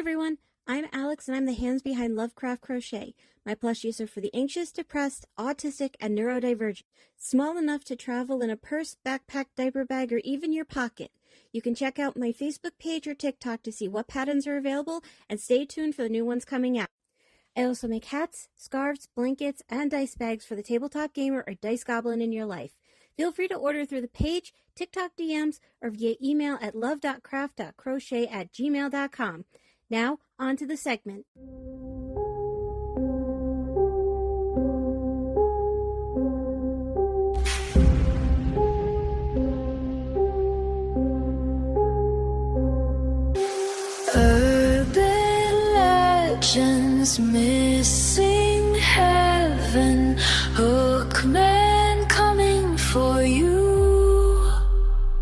everyone, I'm Alex and I'm the hands behind Lovecraft Crochet. My plushies are for the anxious, depressed, autistic, and neurodivergent. Small enough to travel in a purse, backpack, diaper bag, or even your pocket. You can check out my Facebook page or TikTok to see what patterns are available, and stay tuned for the new ones coming out. I also make hats, scarves, blankets, and dice bags for the tabletop gamer or dice goblin in your life. Feel free to order through the page, TikTok DMs, or via email at love.craft.crochet@gmail.com. Now, on to the segment. Urban legends, missing heaven, hookmen coming for you,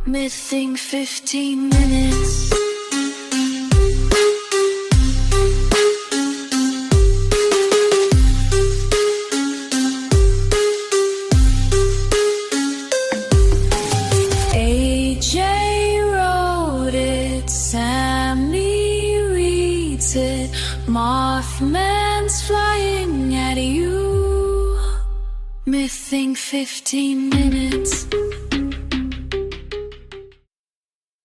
mything 15 minutes. AJ wrote it, Sammy reads it, Mothman's flying at you, mything 15 minutes.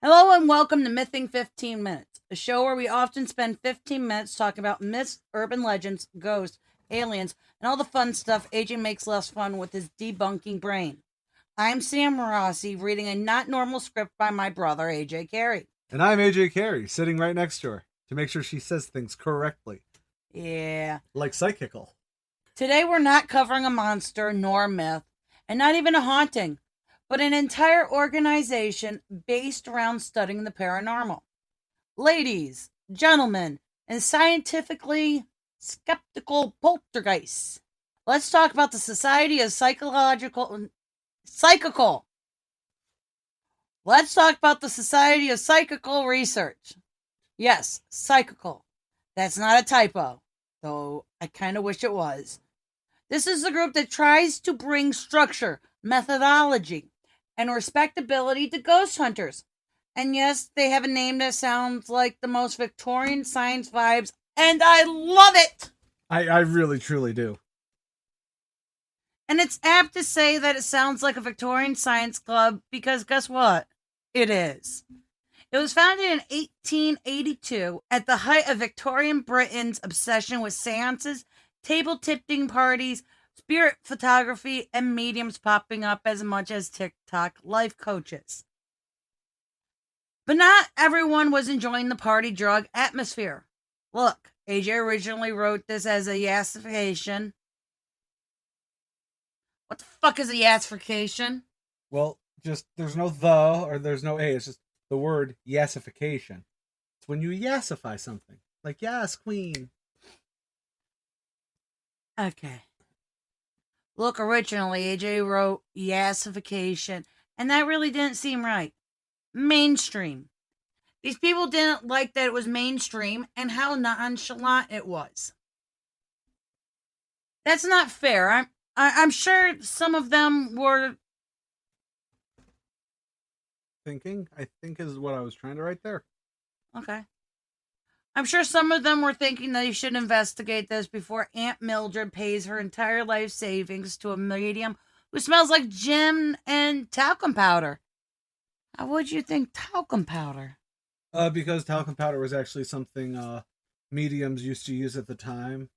Hello and welcome to Mything 15 Minutes, a show where we often spend 15 minutes talking about myths, urban legends, ghosts, aliens, and all the fun stuff AJ makes less fun with his debunking brain. I'm Sam Rossi, reading a not normal script by my brother, AJ Carey. And I'm AJ Carey, sitting right next to her to make sure she says things correctly. Yeah. Like psychical. Today we're not covering a monster nor a myth, and not even a haunting, but an entire organization based around studying the paranormal. Ladies, gentlemen, and scientifically skeptical poltergeists. Let's talk about the Society of Psychical. Let's talk about the Society of Psychical Research. Yes, psychical. That's not a typo, though I kind of wish it was. This is a group that tries to bring structure, methodology, and respectability to ghost hunters. And yes, they have a name that sounds like the most Victorian science vibes, and I love it! I really, truly do. And it's apt to say that it sounds like a Victorian science club because guess what? It is. It was founded in 1882 at the height of Victorian Britain's obsession with seances, table tipping parties, spirit photography, and mediums popping up as much as TikTok life coaches. But not everyone was enjoying the party drug atmosphere. Look, AJ originally wrote this as a yassification. What the fuck is a yassification? Well, just there's no the or there's no a. It's just the word yassification. It's when you yassify something. Like, yes, queen. Okay. Look, originally AJ wrote yassification, and that really didn't seem right. Mainstream. These people didn't like that it was mainstream and how nonchalant it was. That's not fair. I'm sure some of them were Thinking, I think, is what I was trying to write there. okay. I'm sure some of them were thinking that you should investigate this before Aunt Mildred pays her entire life savings to a medium who smells like gin and talcum powder. How would you think talcum powder? Because talcum powder was actually something mediums used to use at the time.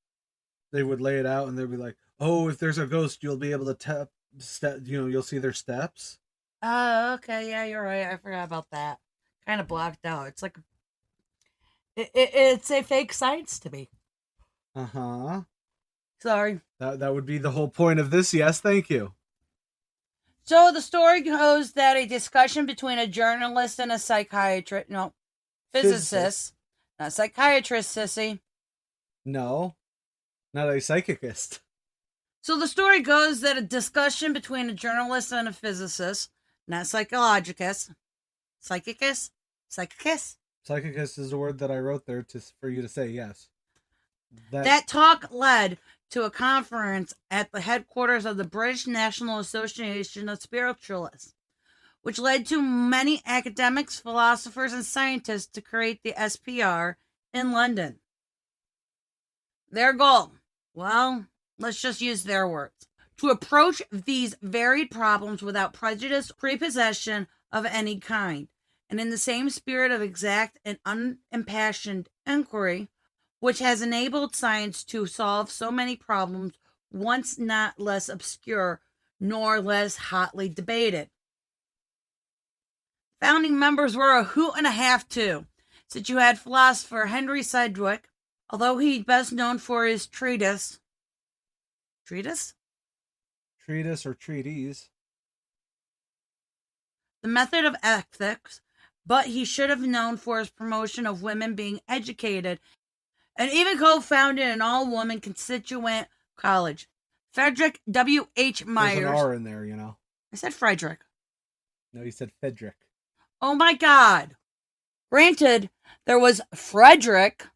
They would lay it out and they'd be like, "Oh, if there's a ghost, you'll be able to you'll see their steps." Oh, okay, yeah, you're right. I forgot about that. Kind of blocked out. It's like it's a fake science to me. Sorry. That would be the whole point of this. Yes, thank you. So the story goes that a discussion between a journalist and a physicist, not psychiatrist, sissy. No, not a psychicist. So the story goes that a discussion between a journalist and a physicist, not psychologist, psychicist. Psychicist is the word that I wrote there for you to say yes. That talk led to a conference at the headquarters of the British National Association of Spiritualists, which led to many academics, philosophers, and scientists to create the SPR in London. Their goal, well, let's just use their words, to approach these varied problems without prejudice, prepossession of any kind, and in the same spirit of exact and unimpassioned inquiry, which has enabled science to solve so many problems once not less obscure nor less hotly debated. Founding members were a hoot and a half, too, since you had philosopher Henry Sidgwick, although he's best known for his treatise or treatise. The Method of Ethics, but he should have known for his promotion of women being educated, and even co-founded an all-woman constituent college. Frederick W.H. Myers. There's an R in there, you know. I said Frederick. No, you said Frederick. Oh my God. Granted, there was Frederick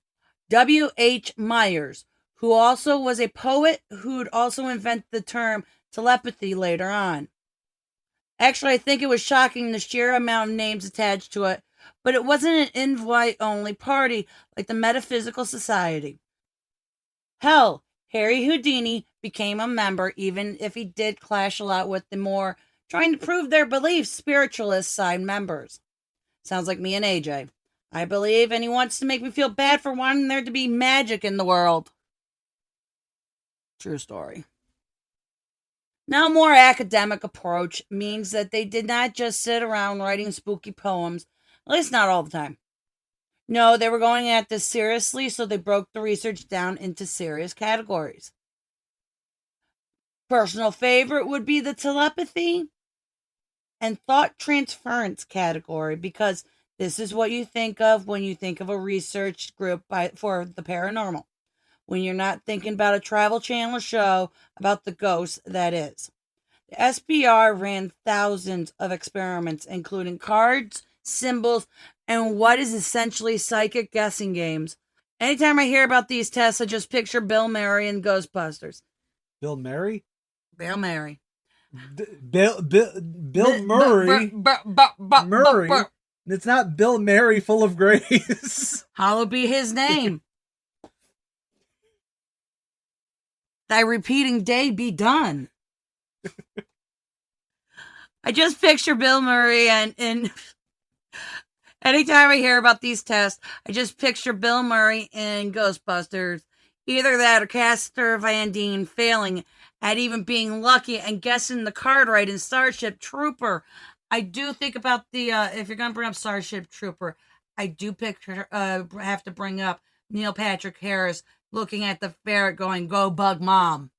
W.H. Myers, who also was a poet who'd also invent the term telepathy later on. Actually, I think it was shocking the sheer amount of names attached to it, but it wasn't an invite-only party like the Metaphysical Society. Hell, Harry Houdini became a member, even if he did clash a lot with the more trying to prove their beliefs spiritualist side members. Sounds like me and AJ. I believe, and he wants to make me feel bad for wanting there to be magic in the world. True story. Now, a more academic approach means that they did not just sit around writing spooky poems, at least not all the time. No, they were going at this seriously, so they broke the research down into serious categories. Personal favorite would be the telepathy and thought transference category, because this is what you think of when you think of a research group for the paranormal. When you're not thinking about a Travel Channel show about the ghosts, that is. The SPR ran thousands of experiments, including cards, symbols, and what is essentially psychic guessing games. Anytime I hear about these tests, I just picture Bill Murray and Ghostbusters. Bill Murray? Bill Murray. Bill Murray? Murray? It's not Bill Murray full of grace. Hallowed be his name. Thy repeating day be done. I just picture Bill Murray and anytime I hear about these tests, I just picture Bill Murray in Ghostbusters. Either that or Castor Van Dien failing at even being lucky and guessing the card right in Starship Trooper. I do think about the, if you're going to bring up Starship Trooper, I do picture, have to bring up Neil Patrick Harris looking at the ferret going, "Go bug mom."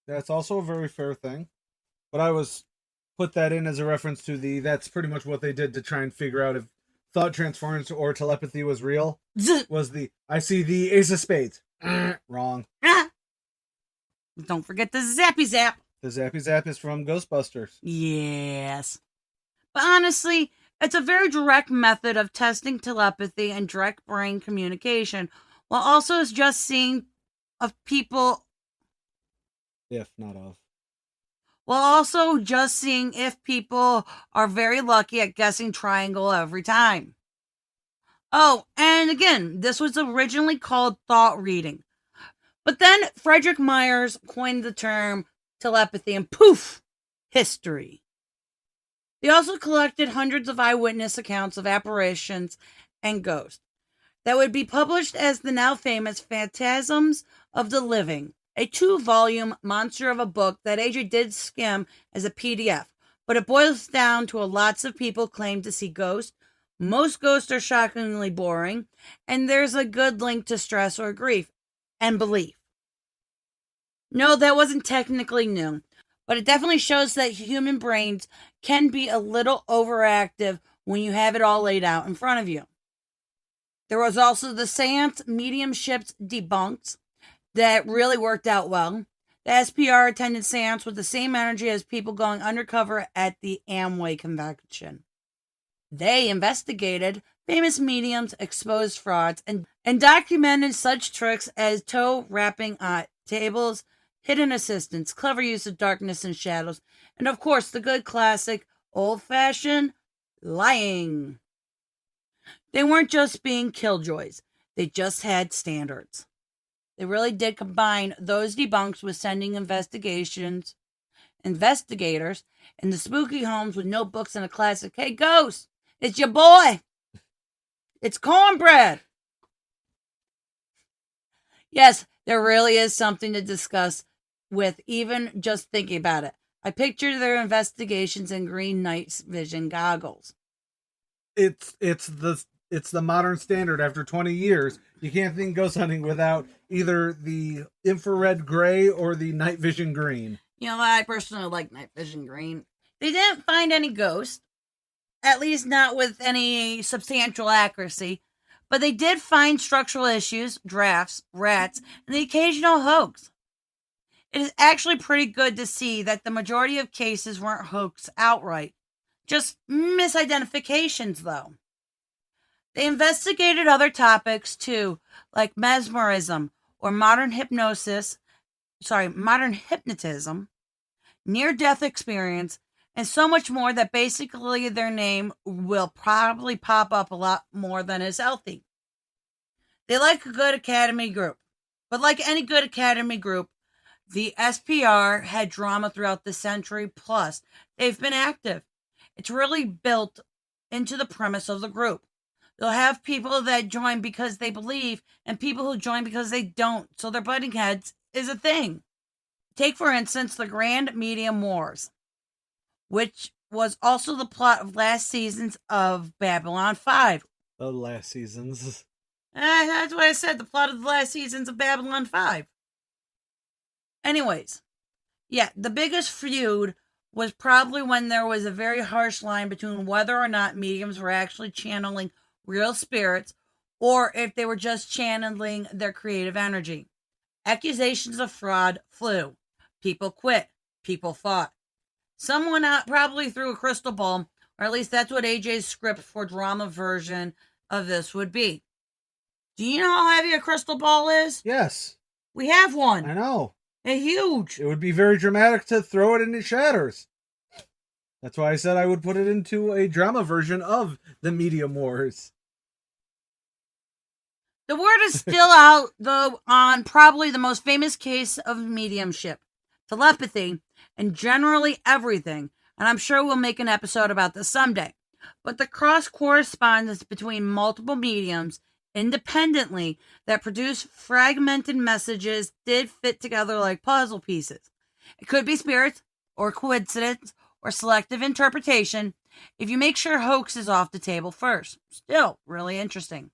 That's also a very fair thing. But I was put that in as a reference to that's pretty much what they did to try and figure out if thought transference or telepathy was real. Was I see the Ace of Spades. Wrong. Don't forget the Zappy Zap. The Zappy Zap is from Ghostbusters. Yes. But honestly, it's a very direct method of testing telepathy and direct brain communication, while also just seeing of people. If not of. While also just seeing if people are very lucky at guessing triangle every time. Oh, and again, this was originally called thought reading. But then Frederick Myers coined the term telepathy, and poof, history. They also collected hundreds of eyewitness accounts of apparitions and ghosts that would be published as the now famous Phantasms of the Living, a 2-volume monster of a book that AJ did skim as a PDF, but it boils down to lots of people claim to see ghosts. Most ghosts are shockingly boring, and there's a good link to stress or grief and belief. No, that wasn't technically new, but it definitely shows that human brains can be a little overactive when you have it all laid out in front of you. There was also the seance mediumships debunked that really worked out well. The SPR attended seance with the same energy as people going undercover at the Amway convention. They investigated famous mediums, exposed frauds, and documented such tricks as toe wrapping at tables, hidden assistance, clever use of darkness and shadows, and of course the good classic old-fashioned lying. They weren't just being killjoys. They just had standards. They really did combine those debunks with sending investigators in the spooky homes with notebooks and a classic, "Hey, ghost, it's your boy. It's cornbread." Yes, there really is something to discuss with even just thinking about it. I picture their investigations in green night vision goggles. It's the modern standard after 20 years. You can't think ghost hunting without either the infrared gray or the night vision green. You know, I personally like night vision green. They didn't find any ghosts, at least not with any substantial accuracy, but they did find structural issues, drafts, rats, and the occasional hoax. It is actually pretty good to see that the majority of cases weren't hoax outright, just misidentifications, though. They investigated other topics too, like mesmerism or modern hypnotism, near-death experience, and so much more that basically their name will probably pop up a lot more than is healthy. They like a good academy group, but like any good academy group, the SPR had drama throughout the century, plus they've been active. It's really built into the premise of the group. They'll have people that join because they believe and people who join because they don't, so their butting heads is a thing. Take, for instance, the Grand Medium Wars, which was also the plot of last seasons of Babylon 5. The last seasons. That's what I said, the plot of the last seasons of Babylon 5. Anyways, yeah, the biggest feud was probably when there was a very harsh line between whether or not mediums were actually channeling real spirits or if they were just channeling their creative energy. Accusations of fraud flew. People quit. People fought. Someone out probably threw a crystal ball, or at least that's what AJ's script for drama version of this would be. Do you know how heavy a crystal ball is? Yes. We have one. I know. They're huge. It would be very dramatic to throw it and it shatters. That's why I said I would put it into a drama version of the Medium Wars. The word is still out, though, on probably the most famous case of mediumship, telepathy, and generally everything, and I'm sure we'll make an episode about this someday. But the cross-correspondence between multiple mediums independently that produce fragmented messages did fit together like puzzle pieces. It could be spirits, or coincidence, or selective interpretation, if you make sure hoax is off the table first. Still, really interesting.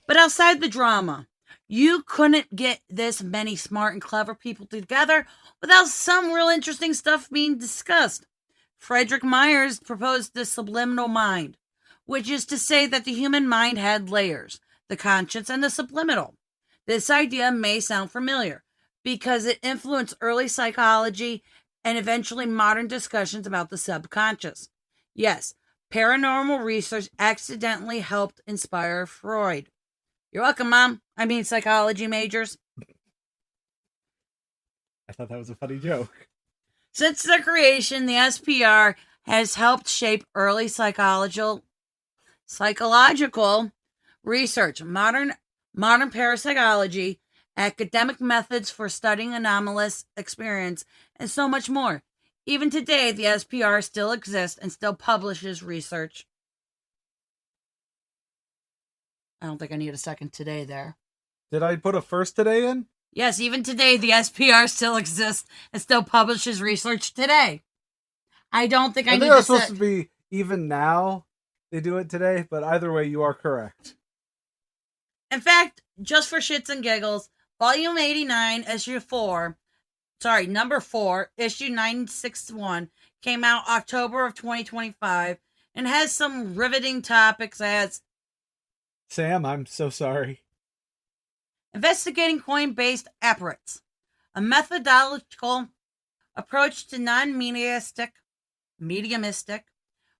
But outside the drama, you couldn't get this many smart and clever people together without some real interesting stuff being discussed. Frederick Myers proposed the subliminal mind, which is to say that the human mind had layers, the conscious and the subliminal. This idea may sound familiar because it influenced early psychology and eventually modern discussions about the subconscious. Yes, paranormal research accidentally helped inspire Freud. You're welcome, Mom. I mean, psychology majors. I thought that was a funny joke. Since their creation, the SPR has helped shape early psychological research, modern parapsychology, academic methods for studying anomalous experience, and so much more. Even today, the SPR still exists and still publishes research. I don't think I need a second today there. Did I put a first today in? Yes, even today, the SPR still exists and still publishes research today. I don't think I need think that's supposed to be even now. They do it today, but either way, you are correct. In fact, just for shits and giggles, Volume 89, Number 4, Issue 961, came out October of 2025 and has some riveting topics as Sam, I'm so sorry. Investigating coin-based apparatus, a methodological approach to non-mediumistic,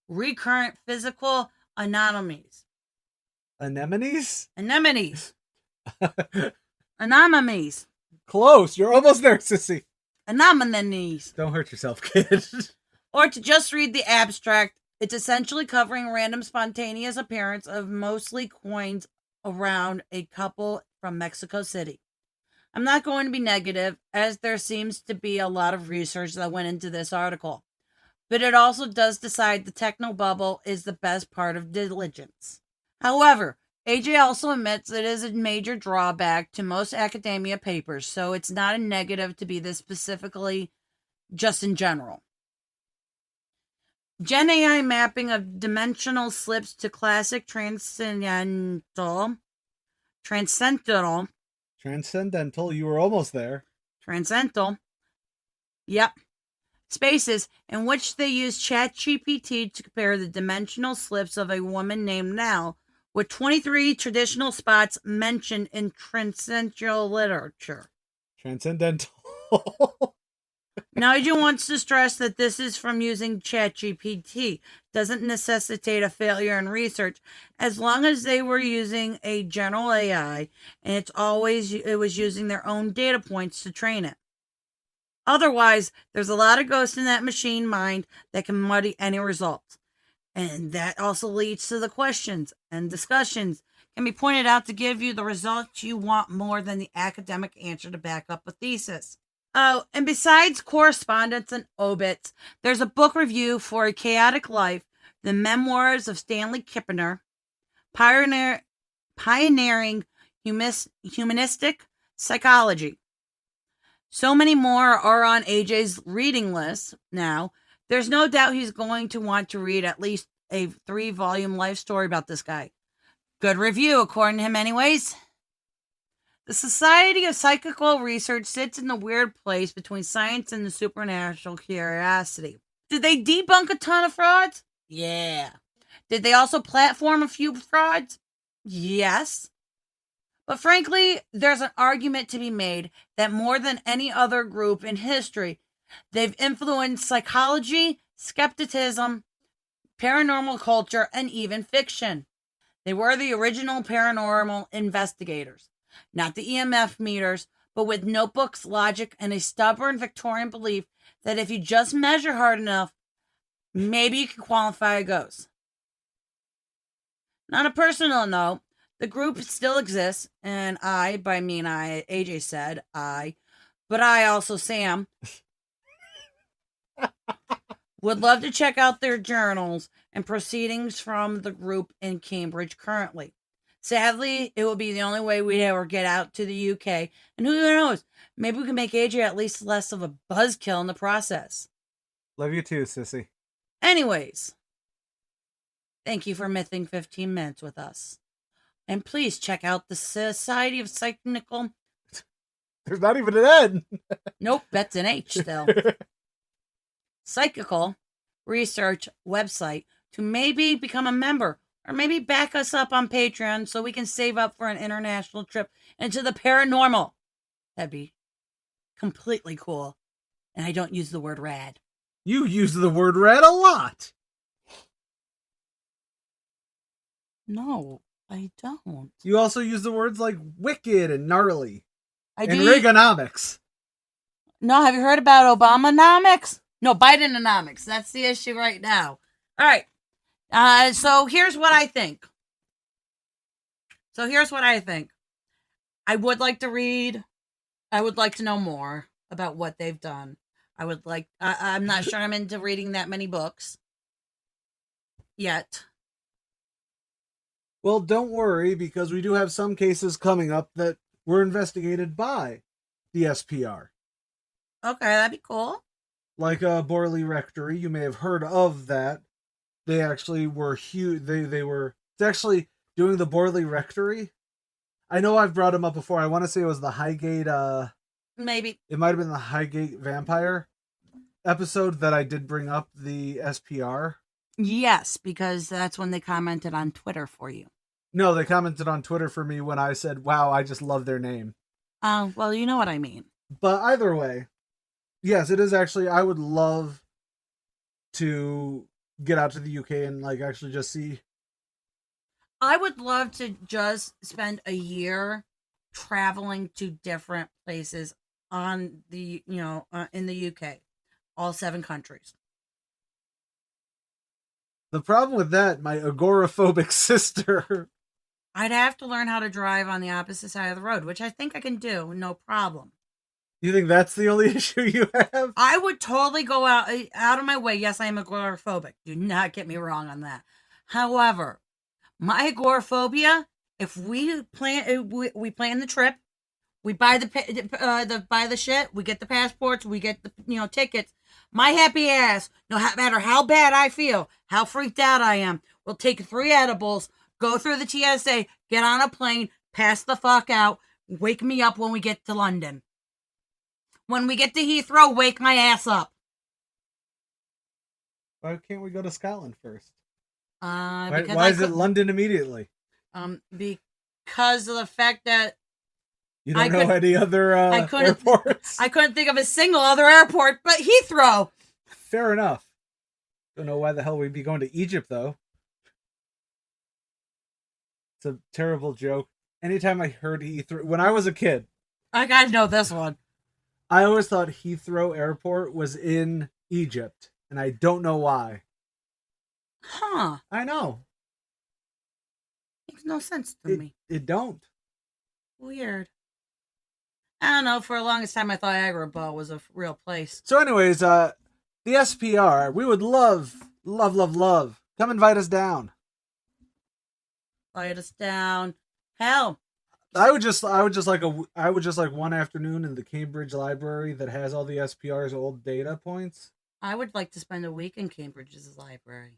recurrent physical anomalies. Anemones? Anemones. Anomalies. Close. You're almost there, sissy. Anomalies. Don't hurt yourself, kid. Or to just read the abstract, it's essentially covering random spontaneous appearance of mostly coins around a couple from Mexico City. I'm not going to be negative, as there seems to be a lot of research that went into this article, but it also does decide the techno bubble is the best part of diligence. However, AJ also admits it is a major drawback to most academia papers, so it's not a negative to be this specifically, just in general. Gen AI mapping of dimensional slips to classic transcendental, you were almost there. Transcendental. Yep. Spaces in which they use ChatGPT to compare the dimensional slips of a woman named Nell with 23 traditional spots mentioned in transcendental literature. Transcendental. Nigel wants to stress that this is from using ChatGPT. Doesn't necessitate a failure in research, as long as they were using a general AI and it was using their own data points to train it. Otherwise, there's a lot of ghosts in that machine mind that can muddy any results. And that also leads to the questions and discussions can be pointed out to give you the results you want more than the academic answer to back up a thesis. Oh, and besides correspondence and obits, there's a book review for A Chaotic Life, The Memoirs of Stanley Kipner, Pioneering Humanistic Psychology. So many more are on AJ's reading list now. There's no doubt he's going to want to read at least a 3-volume life story about this guy. Good review, according to him anyways. The Society of Psychical Research sits in the weird place between science and the supernatural curiosity. Did they debunk a ton of frauds? Yeah. Did they also platform a few frauds? Yes. But frankly, there's an argument to be made that more than any other group in history, they've influenced psychology, skepticism, paranormal culture, and even fiction. They were the original paranormal investigators. Not the EMF meters, but with notebooks, logic, and a stubborn Victorian belief that if you just measure hard enough, maybe you can qualify a ghost. On a personal note, the group still exists, and AJ said but I also, Sam, would love to check out their journals and proceedings from the group in Cambridge currently. Sadly, it will be the only way we ever get out to the UK, and who knows, maybe we can make AJ at least less of a buzzkill in the process. Love you too, sissy. Anyways, thank you for mything 15 minutes with us. And please check out the Society of Psychical... There's not even an N. Nope, that's an H still. Psychical Research website to maybe become a member. Or maybe back us up on Patreon so we can save up for an international trip into the paranormal. That'd be completely cool. And I don't use the word rad. You use the word rad a lot. No, I don't. You also use the words like wicked and gnarly. And Reaganomics. No, have you heard about Obamanomics? No, Bidenomics. That's the issue right now. All right. So here's what I think. I would like to read. I would like to know more about what they've done. I'm not sure I'm into reading that many books yet. Well, don't worry, because we do have some cases coming up that were investigated by the SPR. Okay, that'd be cool. Like Borley Rectory, you may have heard of that. They actually were huge. They were actually doing the Borley Rectory. I know I've brought him up before. I want to say it was the Highgate. Maybe. It might have been the Highgate Vampire episode that I did bring up the SPR. Yes, because that's when they commented on Twitter for you. No, they commented on Twitter for me when I said, wow, I just love their name. Well, you know what I mean. But either way, yes, it is actually, I would love to get out to the UK and actually just see. I would love to just spend a year traveling to different places on the, in the UK, all 7 countries. The problem with that, my agoraphobic sister I'd have to learn how to drive on the opposite side of the road, which I think I can do, no problem. You think that's the only issue you have? I would totally go out of my way. Yes, I am agoraphobic. Do not get me wrong on that. However, my agoraphobia, if we plan the trip, we buy buy the shit, we get the passports, we get the tickets. My happy ass, no matter how bad I feel, how freaked out I am, will take 3 edibles, go through the TSA, get on a plane, pass the fuck out, wake me up when we get to London. When we get to Heathrow, wake my ass up. Why can't we go to Scotland first? Why is it London immediately? Because of the fact that you don't know any other airports. I couldn't think of a single other airport but Heathrow. Fair enough. Don't know why the hell we'd be going to Egypt though. It's a terrible joke. Anytime I heard Heathrow, when I was a kid, I gotta know this one. I always thought Heathrow Airport was in Egypt, and I don't know why. Huh. I know. Makes no sense to me. It don't. Weird. I don't know, for the longest time I thought Agrabah was a real place. So anyways, the SPR, we would love. Come invite us down. Invite us down. Hell. I would just like one afternoon in the Cambridge Library that has all the SPR's old data points. I would like to spend a week in Cambridge's library.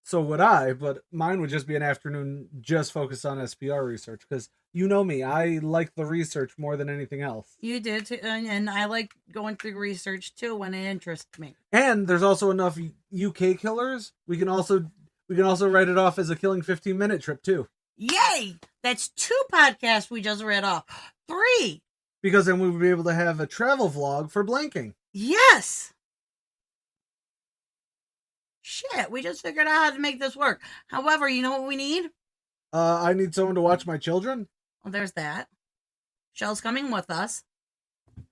So would I, but mine would just be an afternoon just focused on SPR research, because you know me, I like the research more than anything else. You did too, and I like going through research too when it interests me. And there's also enough UK killers. We can also write it off as a killing 15-minute trip too. Yay! That's 2 podcasts we just read off. 3! Because then we would be able to have a travel vlog for blanking. Yes! Shit, we just figured out how to make this work. However, you know what we need? I need someone to watch my children. Well, there's that. Shell's coming with us. It's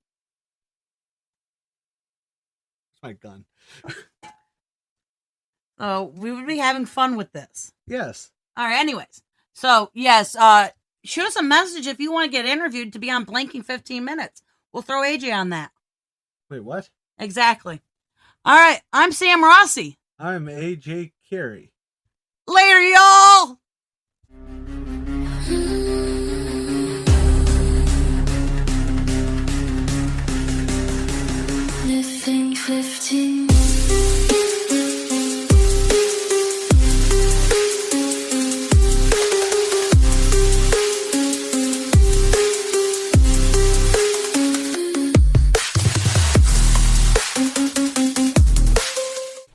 my gun. So we would be having fun with this. Yes. All right, anyways. So, yes, shoot us a message if you want to get interviewed to be on Blanking 15 Minutes. We'll throw AJ on that. Wait, what? Exactly. All right, I'm Sam Rossi. I'm AJ Carey. Later, y'all! Living 15.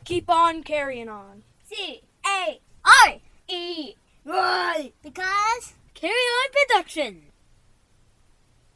Keep on carrying on. C-A-R-E. Y. Because Carry on production.